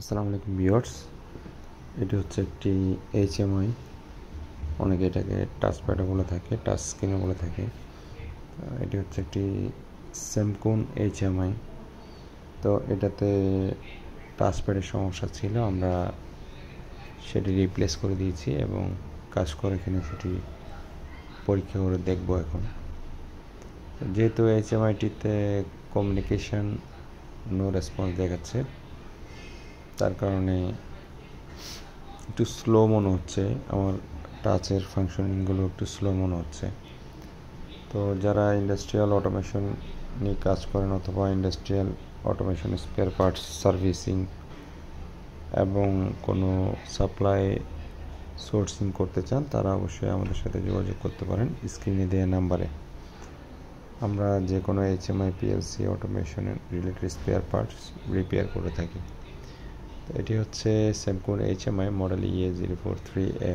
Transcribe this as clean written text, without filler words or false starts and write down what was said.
আসসালামু আলাইকুম ভিউয়ার্স। এটি হচ্ছে একটি এইচএমআই, অনেকে এটাকে টাচ প্যাডও বলে থাকে, টাচ স্ক্রিনও বলে থাকে। এটি হচ্ছে একটি স্যামকুন এইচএমআই। তো এটাতে টাচ প্যাডের সমস্যা ছিল, আমরা সেটি রিপ্লেস করে দিয়েছি এবং কাজ করে কিনে সেটি পরীক্ষা করে দেখব এখন। যেহেতু এইচএমআইটিতে কমিউনিকেশন নো রেসপন্স দেখাচ্ছে, তার কারণে একটু স্লো মনে হচ্ছে, আমার টাচের ফাংশনিংগুলো একটু স্লো মনে হচ্ছে। তো যারা ইন্ডাস্ট্রিয়াল অটোমেশন নিয়ে কাজ করেন অথবা industrial automation spare parts servicing এবং কোনো সাপ্লাই সোর্সিং করতে চান, তারা অবশ্যই আমাদের সাথে যোগাযোগ করতে পারেন স্ক্রিনে দেওয়া নাম্বারে। আমরা যে কোনো HMI PLC automation related spare parts repair করে থাকি। তো এটি হচ্ছে স্যামকুন এইচএমআই মডেল EA043A।